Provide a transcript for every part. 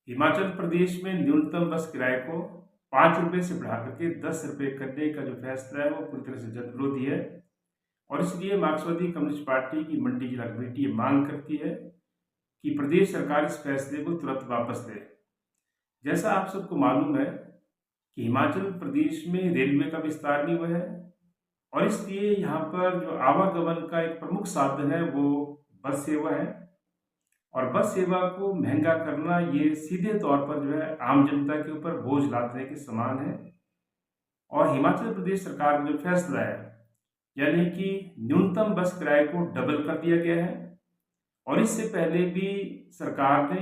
हिमाचल प्रदेश में न्यूनतम बस किराए को 5 रुपये से बढ़ा करके 10 रुपये करने का जो फैसला है वो पूरी तरह से जन विरोधी है। और इसलिए मार्क्सवादी कम्युनिस्ट पार्टी की मंडी जिला कमेटी ये मांग करती है कि प्रदेश सरकार इस फैसले को तुरंत वापस ले। जैसा आप सबको मालूम है कि हिमाचल प्रदेश में रेलवे का विस्तार नहीं हुआ है और इसलिए यहाँ पर जो आवागमन का एक प्रमुख साधन है वो बस सेवा है। और बस सेवा को महंगा करना ये सीधे तौर पर जो है आम जनता के ऊपर बोझ लादने के समान है। और हिमाचल प्रदेश सरकार का जो फैसला है यानी कि न्यूनतम बस किराए को डबल कर दिया गया है। और इससे पहले भी सरकार ने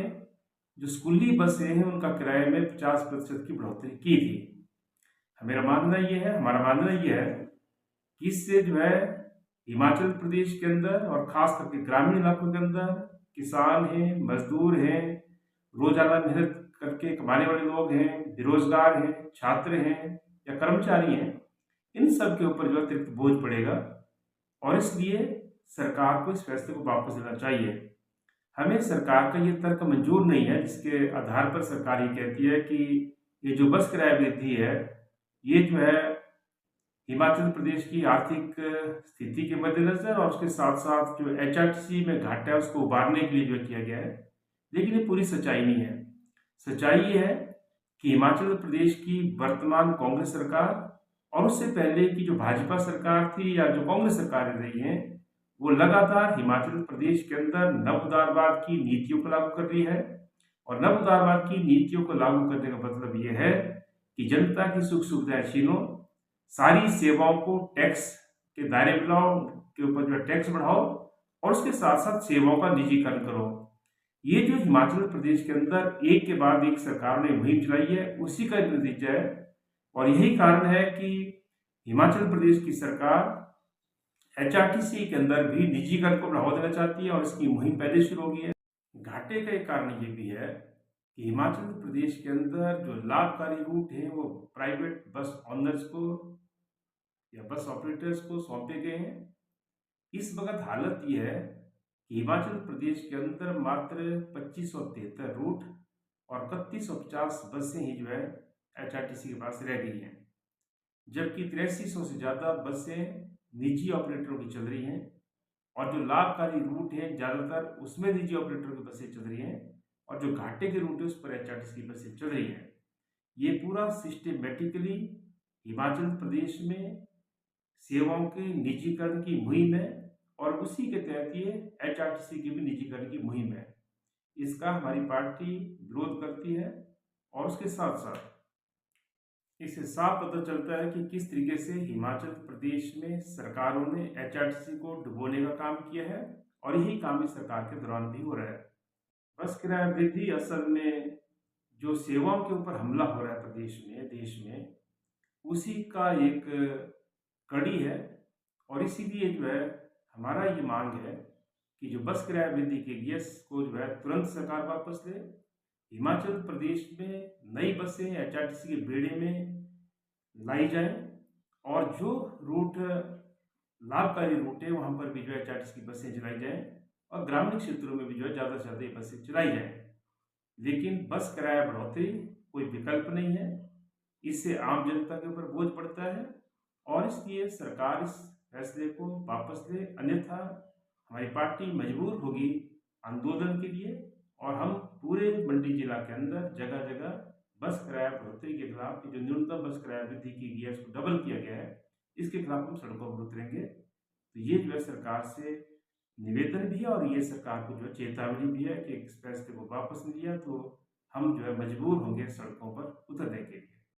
जो स्कूली बसें हैं उनका किराए में 50% की बढ़ोतरी की थी। हमारा मानना ये है कि इससे जो है हिमाचल प्रदेश के अंदर और ख़ास करके ग्रामीण इलाकों के अंदर किसान हैं, मजदूर हैं, रोजाना मेहनत करके कमाने वाले लोग हैं, बेरोजगार हैं, छात्र हैं या कर्मचारी हैं, इन सब के ऊपर जो अतिरिक्त बोझ पड़ेगा। और इसलिए सरकार को इस फैसले को वापस लेना चाहिए। हमें सरकार का ये तर्क मंजूर नहीं है जिसके आधार पर सरकार ये कहती है कि ये जो बस किराया वृद्धि है ये जो है हिमाचल प्रदेश की आर्थिक स्थिति के मद्देनजर और उसके साथ साथ जो एचआरटीसी में घाटा है उसको उबारने के लिए जो किया गया है। लेकिन ये पूरी सच्चाई नहीं है। सच्चाई ये है कि हिमाचल प्रदेश की वर्तमान कांग्रेस सरकार और उससे पहले की जो भाजपा सरकार थी या जो कांग्रेस सरकारें रही हैं वो लगातार हिमाचल प्रदेश के अंदर नव उदारवाद की नीतियों को लागू कर रही है। और नव उदारवाद की नीतियों को लागू करने का मतलब ये है कि जनता की सुख सुविधाएं छीनो, सारी सेवाओं को टैक्स के दायरे में लाओ, के ऊपर जो टैक्स बढ़ाओ और उसके साथ साथ सेवाओं का निजीकरण करो। ये जो हिमाचल प्रदेश के अंदर एक के बाद एक सरकार ने मुहिम चलाई है उसी का एक नतीजा है। और यही कारण है कि हिमाचल प्रदेश की सरकार एचआरटीसी के अंदर भी निजीकरण को बढ़ावा देना चाहती है और इसकी मुहिम पहले शुरू हो गई है। घाटे का एक कारण ये भी है कि हिमाचल प्रदेश के अंदर जो लाभकारी रूट हैं वो प्राइवेट बस ऑनर्स को या बस ऑपरेटर्स को सौंपे गए हैं। इस वक्त हालत यह है कि हिमाचल प्रदेश के अंदर मात्र 2573 रूट और 3150 बसें ही जो है एचआरटीसी के पास रह गई हैं, जबकि 8300 से ज़्यादा बसें निजी ऑपरेटरों की चल रही हैं। और जो लाभकारी रूट हैं ज़्यादातर उसमें निजी ऑपरेटरों की बसें चल रही हैं और जो घाटे के रूट है उस पर एचआरटीसी की बसें चल रही हैं। ये पूरा सिस्टमेटिकली हिमाचल प्रदेश में सेवाओं के निजीकरण की मुहिम है और उसी के तहत ये एचआरटीसी की भी निजीकरण की मुहिम है। इसका हमारी पार्टी विरोध करती है। और उसके साथ साथ इससे साफ पता चलता है कि किस तरीके से हिमाचल प्रदेश में सरकारों ने एचआरटीसी को डुबोने का काम किया है और यही काम इस सरकार के दौरान भी हो रहा है। बस किराया वृद्धि असल में जो सेवाओं के ऊपर हमला हो रहा है प्रदेश में, देश में, उसी का एक कड़ी है। और इसीलिए जो है हमारा ये मांग है कि जो बस किराया वृद्धि की गई है इसको जो है तुरंत सरकार वापस ले। हिमाचल प्रदेश में नई बसें एचआरटीसी के बेड़े में लाई जाएं और जो रूट लाभकारी रूट है वहाँ पर भी जो है एचआरटीसी की बसें चलाई जाएं और ग्रामीण क्षेत्रों में भी जो है ज़्यादा से ज़्यादा ये बसें चलाई जाएं। लेकिन बस किराया बढ़ोतरी कोई विकल्प नहीं है, इससे आम जनता के ऊपर बोझ पड़ता है और इसलिए सरकार इस फैसले को वापस ले, अन्यथा हमारी पार्टी मजबूर होगी आंदोलन के लिए। और हम पूरे मंडी जिला के अंदर जगह जगह बस किराया बढ़ोतरी के खिलाफ, जो न्यूनतम बस किराया वृद्धि की गई है उसको डबल किया गया है, इसके खिलाफ हम सड़कों पर उतरेंगे। तो ये जो है सरकार से निवेदन भी है और ये सरकार को जो है चेतावनी भी है कि इस फैसले को वापस नहीं लिया तो हम जो है मजबूर होंगे सड़कों पर उतरने के लिए।